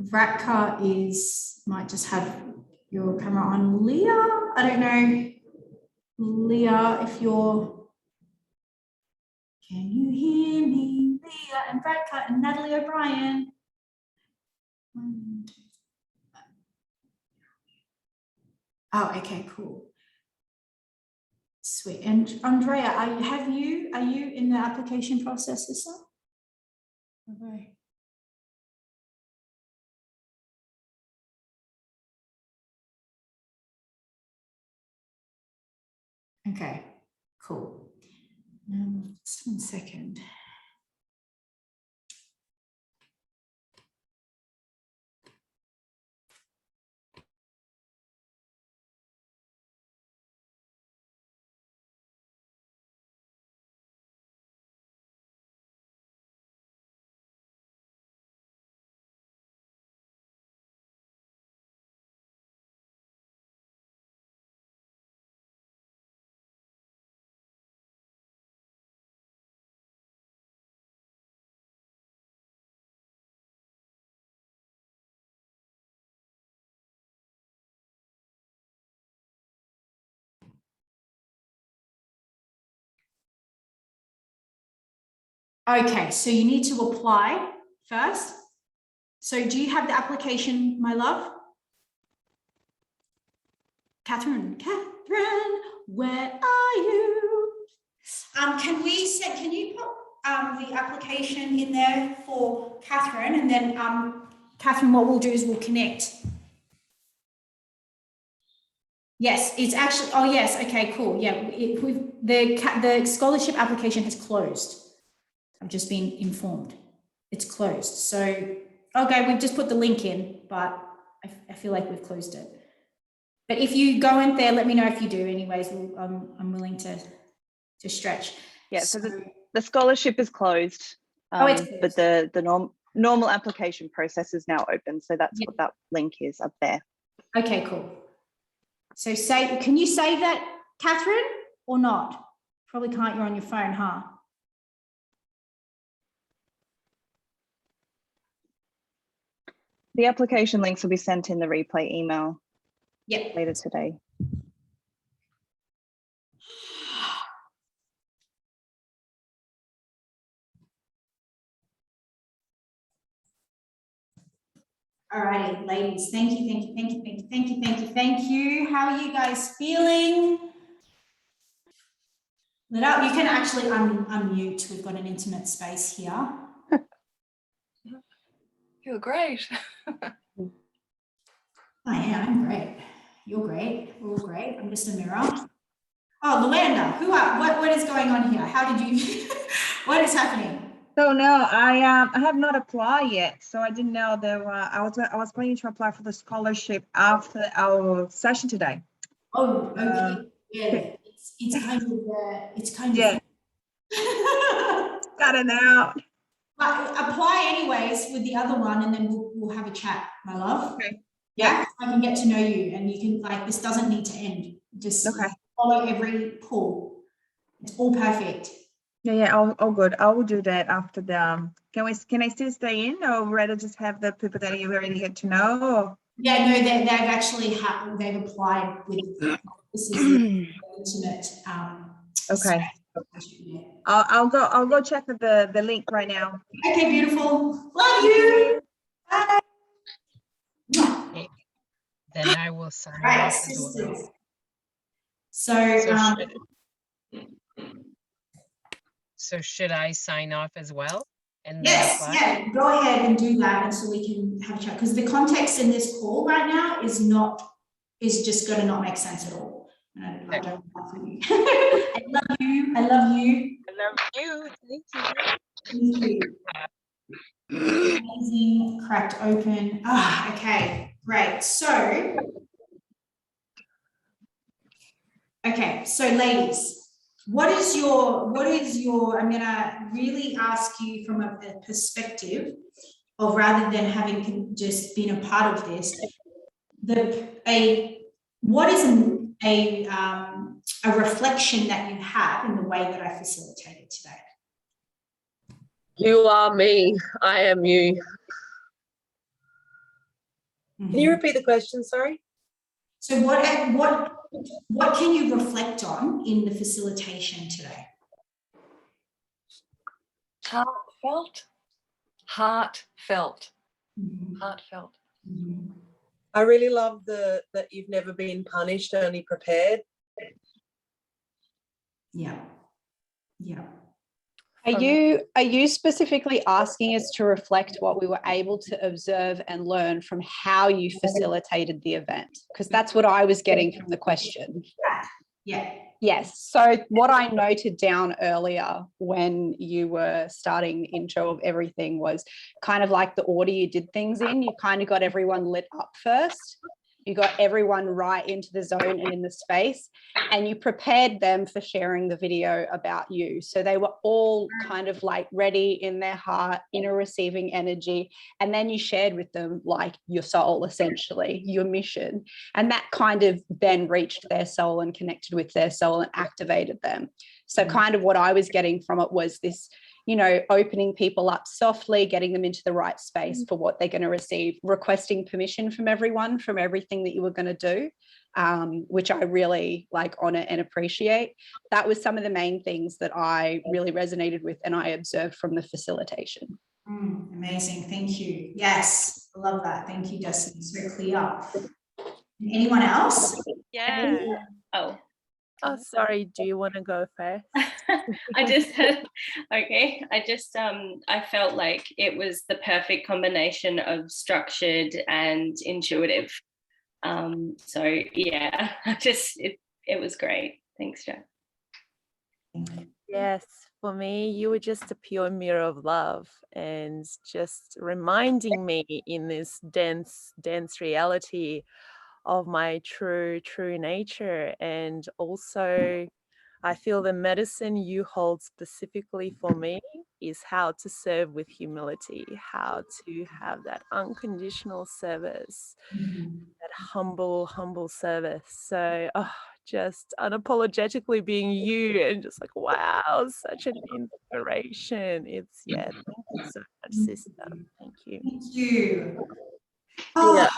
Vratka might just have your camera on. Leah, I don't know. Leah, if you're, can you hear me? Leah and Vratka and Natalie O'Brien. Oh, okay, cool. Sweet. And Andrea, are you in the application process, sister? Okay. Okay, cool. Just 1 second. Okay, so you need to apply first. So do you have the application, my love? Catherine, where are you? Can you put the application in there for Catherine, and then Catherine, what we'll do is we'll connect. Yes, it's actually, oh yes, okay, cool. Yeah, the scholarship application has closed. I've just been informed. It's closed. So, okay, we've just put the link in, but I feel like we've closed it. But if you go in there, let me know if you do. Anyways, I'm willing to stretch. Yeah, so the scholarship is closed, it's closed. but the normal application process is now open. So that's what that link is up there. Okay, cool. So can you save that, Catherine, or not? Probably can't, you're on your phone, huh? The application links will be sent in the replay email later today. All righty, ladies, thank you. How are you guys feeling? Lit up. You can actually unmute. We've got an intimate space here. You're great. I'm great. You're great. We're all great. I'm just a mirror. Oh, Luanda, what is going on here? How did you, what is happening? So no, I have not applied yet. So I didn't know there were, I was planning to apply for the scholarship after our session today. Oh, okay. Yeah. It's kind of yeah. Got it out. Apply anyways with the other one, and then we'll have a chat, my love. Okay. Yeah, I can get to know you, and you can, like, this doesn't need to end. Just follow every pull. It's all perfect. Yeah, all good. I will do that after the. Can I still stay in, or rather just have the people that you already get to know? Or? Yeah, no, they've actually they've applied with this is the intimate. Okay. I'll go check the link right now. Okay, beautiful. Love you. Bye. Okay. Then I will sign off as well. So should I sign off as well? And yes, go ahead and do that, and so we can have a chat, because the context in this call right now is just going to not make sense at all. And I don't want for you. I love you. I love you. Thank you. Amazing, cracked open. Okay, great. So, ladies, what is your, I'm gonna really ask you from a perspective of, rather than having just been a part of this, what is a reflection that you have in the way that I facilitated today? You are me. I am you. Mhm. Can you repeat the question? Sorry. So what can you reflect on in the facilitation today? Heartfelt. Mhm. I really love that you've never been punished, only prepared. Yeah. Yeah. Are you specifically asking us to reflect what we were able to observe and learn from how you facilitated the event? Because that's what I was getting from the question. Yeah. Yes. So what I noted down earlier when you were starting the intro of everything was kind of like the order you did things in. You kind of got everyone lit up first. You got everyone right into the zone and in the space, and you prepared them for sharing the video about you. So they were all kind of like ready in their heart, in a receiving energy. And then you shared with them like your soul, essentially, your mission. And that kind of then reached their soul and connected with their soul and activated them. So kind of what I was getting from it was this, opening people up softly, getting them into the right space for what they're going to receive, requesting permission from everyone, from everything that you were going to do, which I really honor and appreciate. That was some of the main things that I really resonated with and I observed from the facilitation. Amazing. Thank you. Yes. I love that. Thank you, Destiny. It's very clear. Anyone else? Yeah. Oh, sorry. Do you want to go first? I felt like it was the perfect combination of structured and intuitive. So yeah, it was great. Thanks, Jack. Yes, for me, you were just a pure mirror of love and just reminding me in this dense reality of my true nature. And also I feel the medicine you hold specifically for me is how to serve with humility, how to have that unconditional service, that humble service. So just unapologetically being you and just like, wow, such an inspiration. Thank you so much, sister. Thank you. Thank you. Yeah.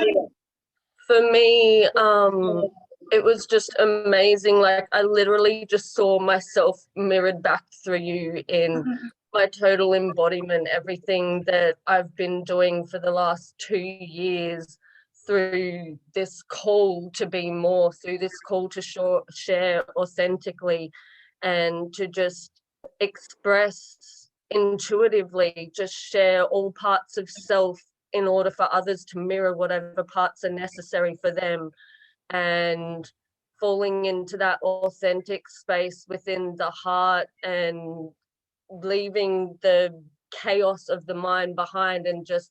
For me, it was just amazing. Like I literally just saw myself mirrored back through you in my total embodiment, everything that I've been doing for the last 2 years through this call to be more, through this call to share authentically and to just express intuitively, just share all parts of self in order for others to mirror whatever parts are necessary for them, and falling into that authentic space within the heart and leaving the chaos of the mind behind and just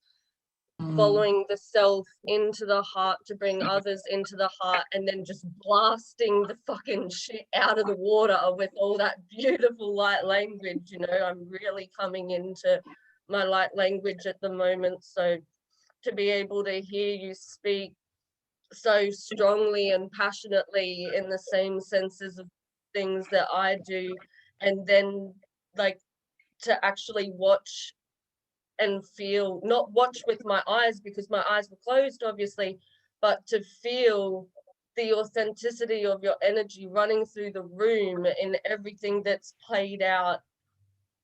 following the self into the heart to bring others into the heart, and then just blasting the fucking shit out of the water with all that beautiful light language. I'm really coming into my light language at the moment, so to be able to hear you speak so strongly and passionately in the same senses of things that I do, and then to actually watch and feel, not watch with my eyes because my eyes were closed obviously, but to feel the authenticity of your energy running through the room in everything that's played out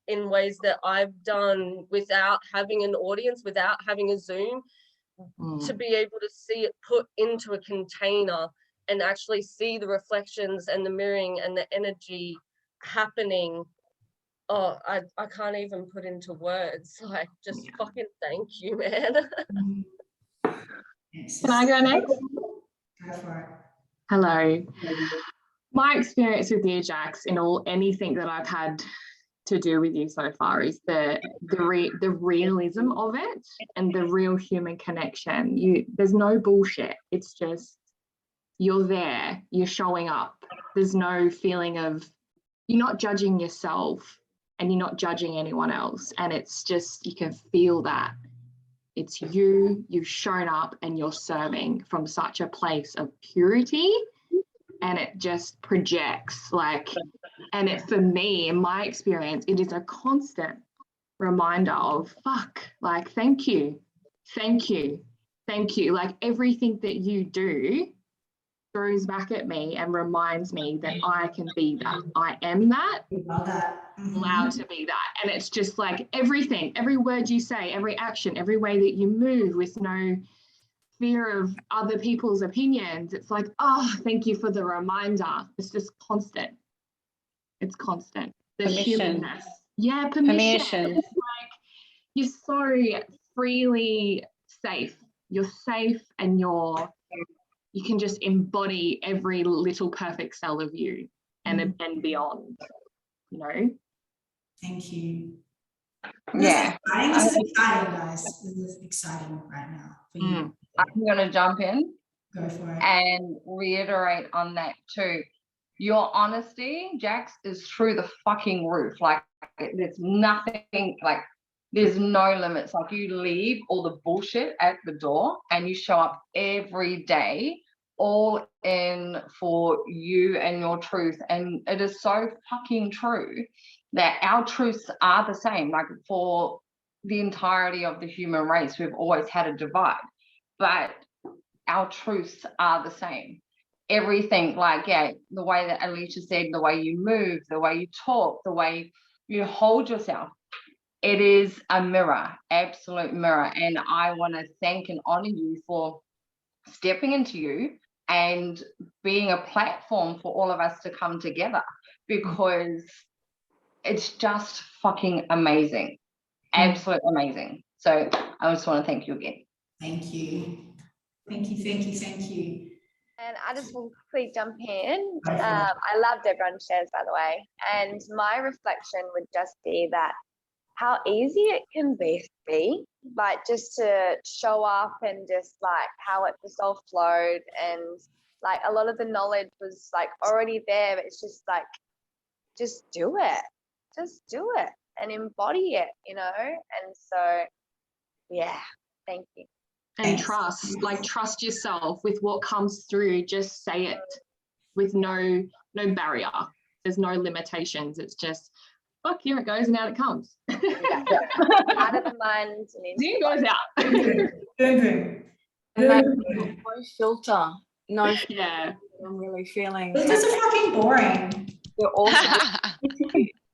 in ways that I've done without having an audience, without having a Zoom, to be able to see it put into a container and actually see the reflections and the mirroring and the energy happening. Oh, I can't even put into words. Just fucking thank you, man. Can I go next? Go for it. Hello. My experience with you, Jax, in anything that I've had to do with you so far is the realism of it and the real human connection. There's no bullshit. It's just you're there, you're showing up. There's no feeling of, you're not judging yourself and you're not judging anyone else. And it's just, you can feel that. It's you've shown up and you're serving from such a place of purity, and it just projects and it, for me, in my experience, it is a constant reminder of thank you. thank you. Like everything that you do throws back at me and reminds me that I can be that. I am that. Love that. Allowed to be that. And it's just like everything, every word you say, every action, every way that you move with no fear of other people's opinions. It's like, oh, thank you for the reminder. It's just constant. It's constant. The humanness. Yeah, permission. It's like you're so freely safe. You're safe and you can just embody every little perfect cell of you and beyond, you know? Thank you. Yeah. This is exciting, guys. This is exciting right now for you. I'm going to jump in. Go for it. And reiterate on that too. Your honesty, Jax, is through the fucking roof. Like, there's nothing, like, there's no limits. Like, you leave all the bullshit at the door and you show up every day all in for you and your truth. And it is so fucking true that our truths are the same. Like, for the entirety of the human race, we've always had a divide, but our truths are the same. Everything, like, yeah, the way that Alicia said, the way you move, the way you talk, the way you hold yourself, it is a mirror, absolute mirror. And I want to thank and honor you for stepping into you and being a platform for all of us to come together, because it's just fucking amazing. Absolute amazing. So I just want to thank you again. Thank you. Thank you, thank you, thank you. And I just will quickly jump in. I loved everyone's shares, by the way. And my reflection would just be that how easy it can be, like, just to show up and just like how it just all flowed, and like a lot of the knowledge was like already there, but it's just like, just do it and embody it, you know? And so, yeah, thank you. And trust yourself with what comes through. Just say it with no barrier. There's no limitations. It's just, fuck, here it goes and out it comes. Out of the mind and into it goes out. No filter. No, yeah. I'm really feeling. This is fucking boring. The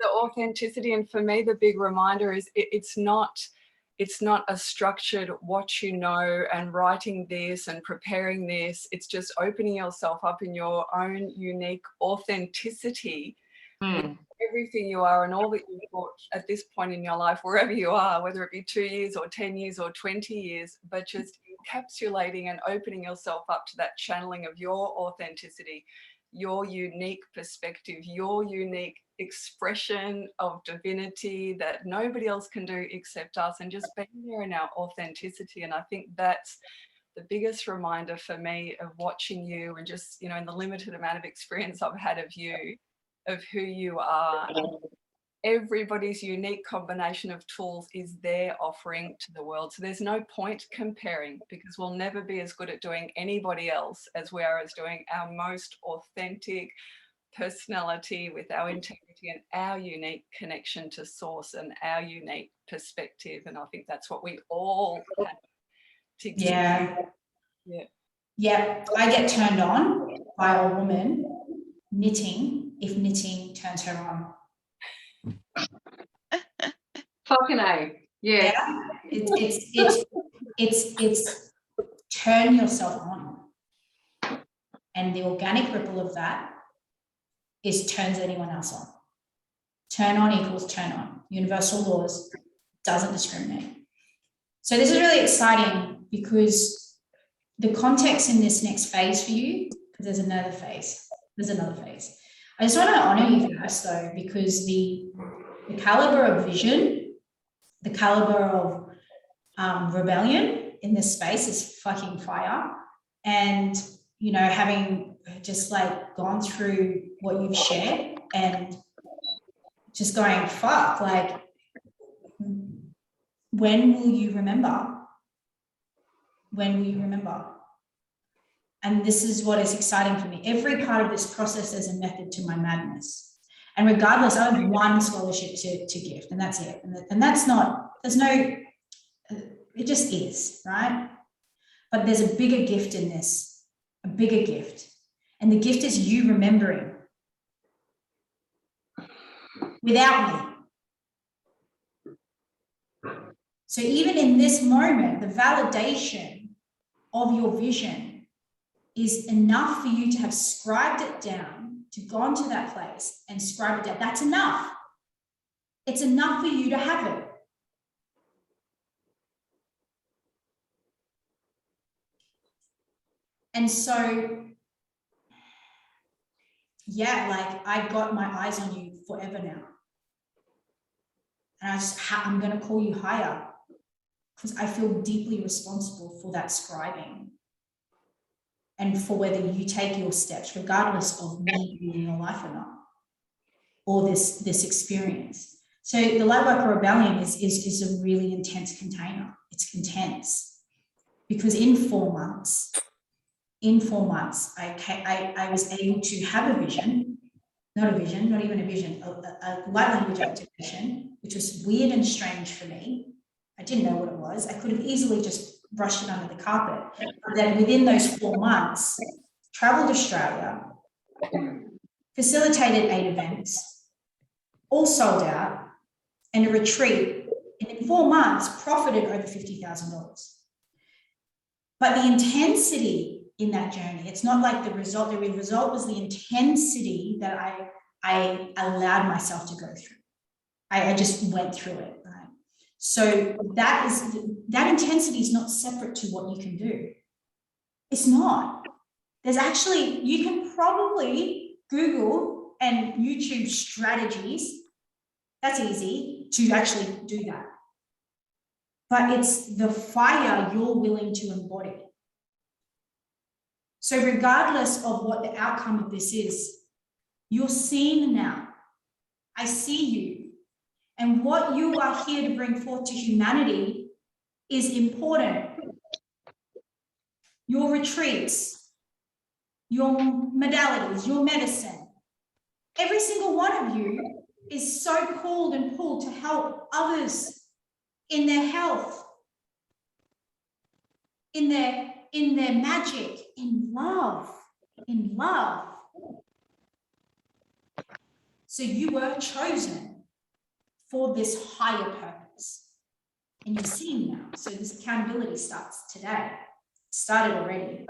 authenticity, and for me, the big reminder is it's not a structured what you know and writing this and preparing this. It's just opening yourself up in your own unique authenticity. Everything you are and all that you've got at this point in your life, wherever you are, whether it be 2 years or 10 years or 20 years, but just encapsulating and opening yourself up to that channeling of your authenticity, your unique perspective, your unique expression of divinity that nobody else can do except us, and just being there in our authenticity. And I think that's the biggest reminder for me of watching you, and just, you know, in the limited amount of experience I've had of you, of who you are. Everybody's unique combination of tools is their offering to the world. So there's no point comparing, because we'll never be as good at doing anybody else as we are as doing our most authentic personality with our integrity and our unique connection to source and our unique perspective. And I think that's what we all have to give. Yeah. I get turned on by a woman knitting if knitting turns her on. Fucking A. Yeah. It's turn yourself on. And the organic ripple of that is turns anyone else on. Turn on equals turn on. Universal laws, doesn't discriminate. So this is really exciting, because the context in this next phase for you, because there's another phase. I just want to honor you first, though, because the caliber of vision, the caliber of rebellion in this space is fucking fire. And, you know, having just like gone through what you've shared and just going, fuck, like, when will you remember? When will you remember? And this is what is exciting for me. Every part of this process is a method to my madness. And regardless, I have one scholarship to gift, and that's it. And that's not, there's no, it just is, right? But there's a bigger gift in this, a bigger gift. And the gift is you remembering without me. So even in this moment, the validation of your vision is enough for you to have scribed it down, to gone to that place and scribed it down. That's enough. It's enough for you to have it. And so, yeah, like I've got my eyes on you forever now. And I'm going to call you higher because I feel deeply responsible for that scribing and for whether you take your steps, regardless of me being in your life or not, or this experience. So the Lightworker Rebellion is a really intense container. It's intense because in 4 months, I was able to have a vision, not even a vision, a light language activation, which was weird and strange for me. I didn't know what it was. I could have easily just brushed it under the carpet. But then within those 4 months, traveled Australia, facilitated 8 events, all sold out, and a retreat, and in 4 months, profited over $50,000. But the intensity in that journey, it's not like the result was the intensity that I allowed myself to go through. I just went through it, right? So that intensity is not separate to what you can do. It's not. There's actually, you can probably Google and YouTube strategies. That's easy to actually do that. But it's the fire you're willing to embody. So regardless of what the outcome of this is, you're seen now. I see you. And what you are here to bring forth to humanity is important. Your retreats, your modalities, your medicine, every single one of you is so called and pulled to help others in their health, in their magic, in love. So you were chosen for this higher purpose. And you're seeing now. So this accountability starts today. It started already.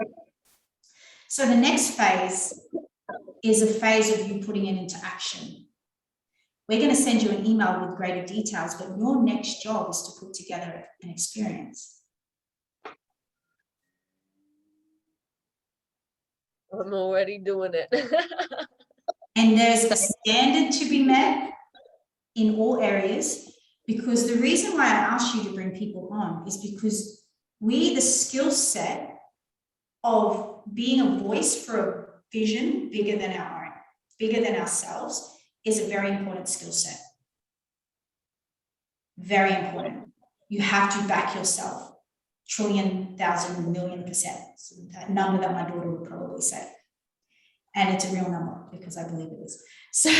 So the next phase is a phase of you putting it into action. We're going to send you an email with greater details, but your next job is to put together an experience. I'm already doing it. And there's a standard to be met in all areas, because the reason why I asked you to bring people on is because the skill set of being a voice for a vision bigger than our own, bigger than ourselves, is a very important skill set. Very important. You have to back yourself, trillion, thousand, million %. So that number that my daughter would probably say. And it's a real number because I believe it is. So,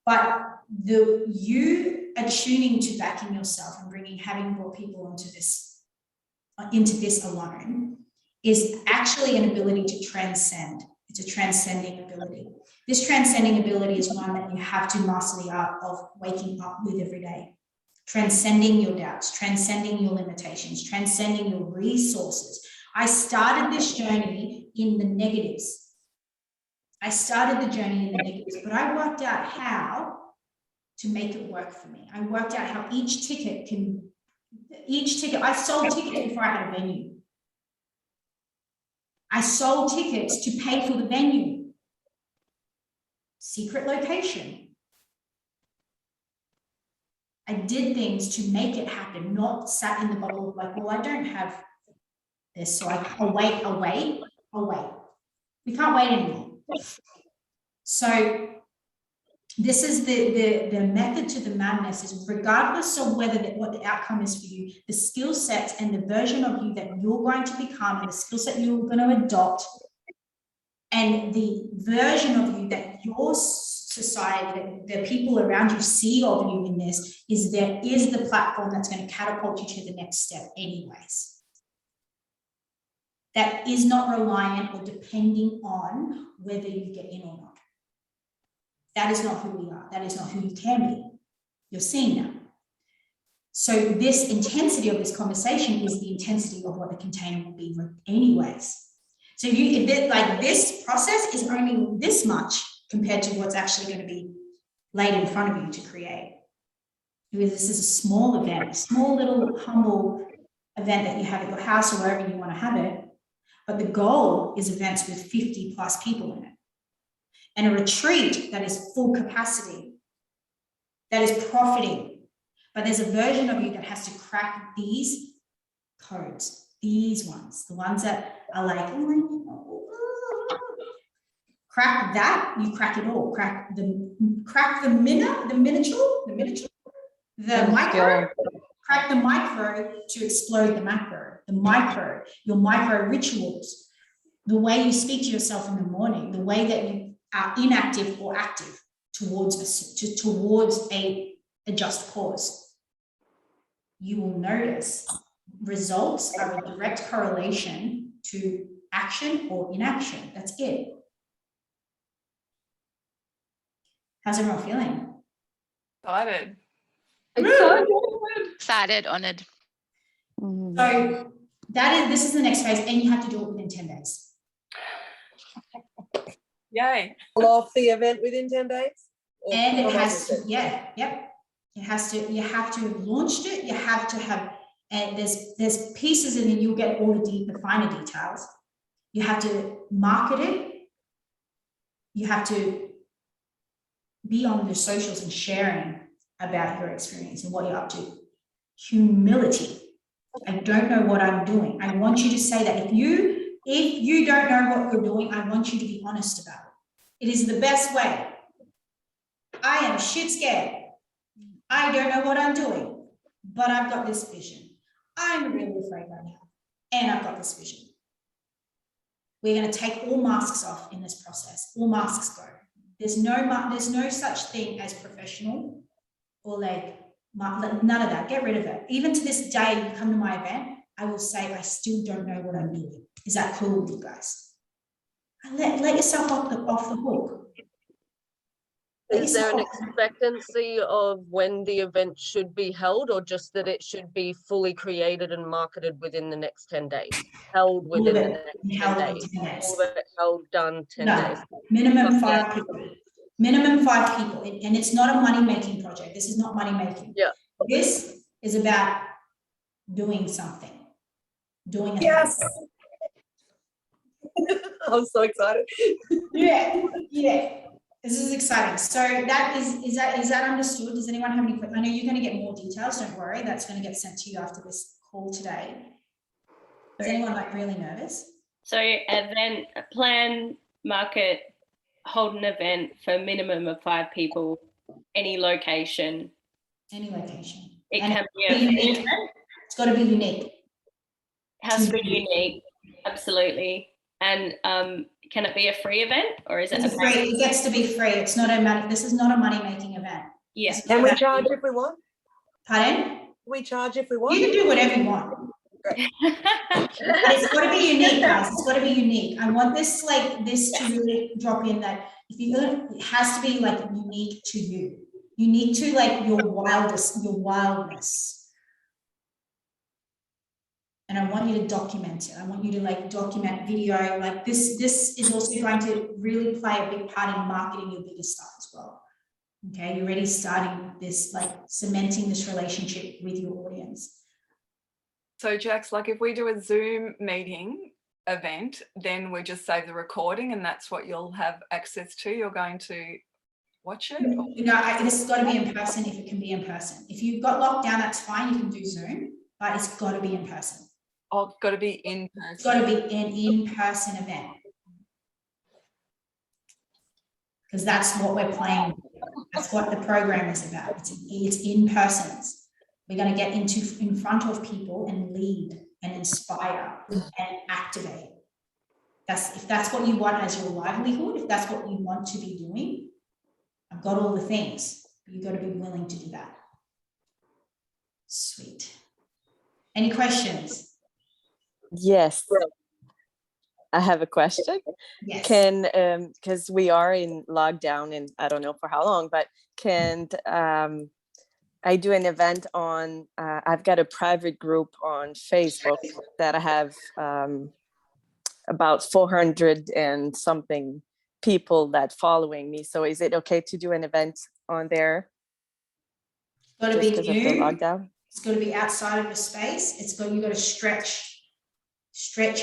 but you attuning to backing yourself and having brought people into this alone is actually an ability to transcend. It's a transcending ability. This transcending ability is one that you have to master the art of waking up with every day. Transcending your doubts, transcending your limitations, transcending your resources. I started this journey in the negatives. But I worked out how to make it work for me. I worked out how each ticket, I sold tickets before I had a venue. I sold tickets to pay for the venue. Secret location. I did things to make it happen, not sat in the bubble of like, well, I don't have this, so I'll wait. We can't wait anymore. So this is the method to the madness, is regardless of what the outcome is for you, the skill sets and the version of you that you're going to become and the skill set you're going to adopt and the version of you that your society, the people around you see of you in this is the platform that's going to catapult you to the next step anyways. that is not reliant or depending on whether you get in or not. That is not who we are. That is not who you can be. You're seeing now. So this intensity of this conversation is the intensity of what the container will be anyways. So like this process is only this much compared to what's actually going to be laid in front of you to create. Because this is a small event, a small little humble event that you have at your house or wherever you want to have it. But the goal is events with 50 plus people in it. And a retreat that is full capacity, that is profiting. But there's a version of you that has to crack these codes, these ones, the ones that are like, crack that, you crack it all. Crack the miniature, the micro, crack the micro to explode the macro, the micro, your micro rituals, the way you speak to yourself in the morning, the way that you are inactive or active towards a just cause. You will notice results are a direct correlation to action or inaction. That's it. How's everyone feeling? Excited. Excited, honored. So this is the next phase, and you have to do it within 10 days. Yay. Off the event within 10 days? And it has to, yep. It has to, you have to have launched it, you have to have, and there's pieces in it, you'll get all the finer details. You have to market it. You have to be on the socials and sharing about your experience and what you're up to. Humility. I don't know what I'm doing. I want you to say that. If you don't know what you're doing, I want you to be honest about it. It is the best way. I am shit scared. I don't know what I'm doing, but I've got this vision. I'm really afraid right now, and I've got this vision. We're going to take all masks off in this process. All masks go. There's no such thing as professional or like none of that. Get rid of it. Even to this day, you come to my event, I will say I still don't know what I'm doing. Is that cool with you guys? Let yourself off the hook. Is there an expectancy of when the event should be held, or just that it should be fully created and marketed within the next 10 days? Held within the next 10 days. All of it held, done 10 days. Minimum 5 people. Minimum 5 people. And it's not a money-making project. This is not money-making. Yeah. This is about doing something. Doing it. Yes. I'm so excited. Yeah. This is exciting. So that is that understood? Does anyone have any questions? I know you're going to get more details. Don't worry. That's going to get sent to you after this call today. Is anyone like really nervous? So event plan, market, hold an event for a minimum of 5 people, any location. Any location. It and can be a unique. It's got to be unique. Has to be unique. Absolutely. And can it be a free event, or is it It's free? It gets to be free. It's not a money. This is not a money-making event. Yeah. Can we charge if we want? Pardon? We charge if we want. You can do whatever you want. It's got to be unique, guys. It's got to be unique. I want this to really drop in that it has to be like unique to you, unique to like your wildness. And I want you to document it. I want you to like document video. Like this is also going to really play a big part in marketing your bigger stuff as well. Okay, you're already starting this, like cementing this relationship with your audience. So Jax, like if we do a Zoom meeting event, then we just save the recording and that's what you'll have access to. You're going to watch it? No, this has got to be in person if it can be in person. If you've got lockdown, that's fine. You can do Zoom, but it's got to be in person. Oh, it's got to be in person. It's got to be an in-person event. Because that's what we're playing. That's what the program is about. It's in persons. We're going to get in front of people and lead and inspire and activate. If that's what you want as your livelihood, if that's what you want to be doing, I've got all the things, but you've got to be willing to do that. Sweet. Any questions? Yes. I have a question. Yes. Can because we are in lockdown and I don't know for how long, but can I do an event on? I've got a private group on Facebook that I have about 400 and something people that following me. So is it okay to do an event on there? Got to Just be because of the new. lockdown? It's got to be outside of the space. You got to stretch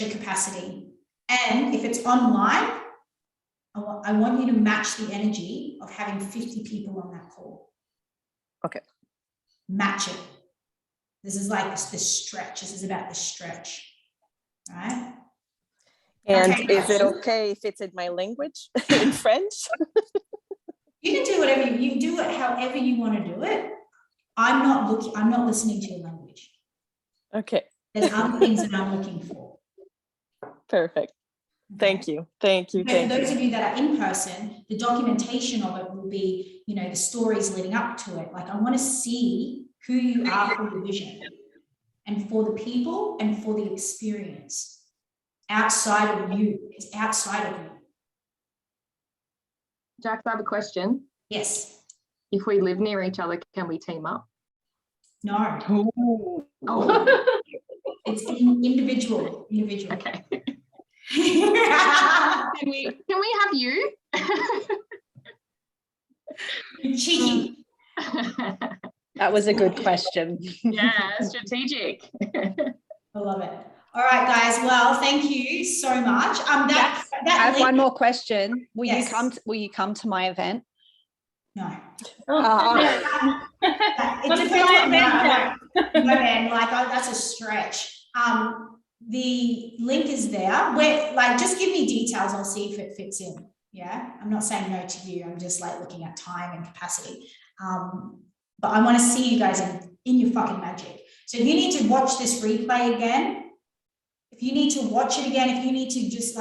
your capacity. And if it's online, I want you to match the energy of having 50 people on that call. Okay. Match it. This is like the stretch. This is about the stretch, right? And okay, is it okay if it's in my language, in French? You can do whatever you do it however you want to do it. I'm not listening to your language. Okay. There's other things that I'm looking for. Perfect. Thank you. Thank you. For those of you that are in person, the documentation of it will be, the stories leading up to it. Like, I want to see who you are for the vision and for the people and for the experience outside of you. It's outside of you. Jax, I have a question. Yes. If we live near each other, can we team up? No. Oh. It's individual. Okay. Can we have you? You're cheeky. That was a good question. Yeah, strategic. I love it. All right, guys. Well, thank you so much. I have one more question. Will Yes. you come to my event? No. It It depends on that's a stretch. The link is there. Just give me details. I'll see if it fits in. Yeah. I'm not saying no to you. I'm just looking at time and capacity. But I want to see you guys in your fucking magic. So if you need to watch this replay again, if you need to watch it again, if you need to just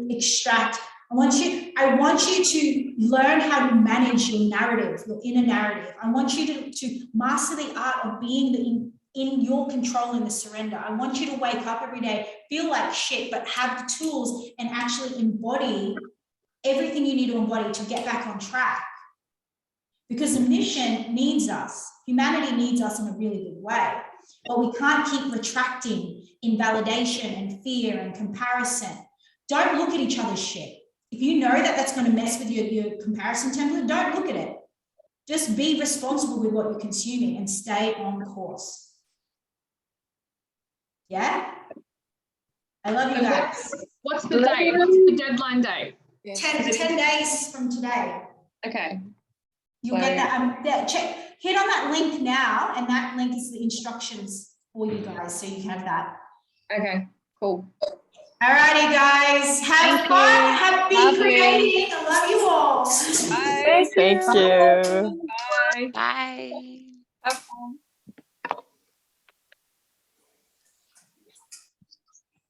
extract, I want you to learn how to manage your narrative, your inner narrative. I want you to master the art of being in your control and the surrender. I want you to wake up every day, feel like shit, but have the tools and actually embody everything you need to embody to get back on track. Because the mission needs us. Humanity needs us in a really good way. But we can't keep retracting in validation and fear and comparison. Don't look at each other's shit. If you know that that's going to mess with your comparison template, don't look at it. Just be responsible with what you're consuming and stay on course. Yeah? I love you guys. What's the date? What's the deadline date? 10 days from today. Okay. You'll get that. Hit on that link now, and that link is the instructions for you guys, so you can have that. Okay, cool. All righty, guys. Have fun. Happy creating. I love you all. Bye. Thank you. Bye. Bye. Have fun.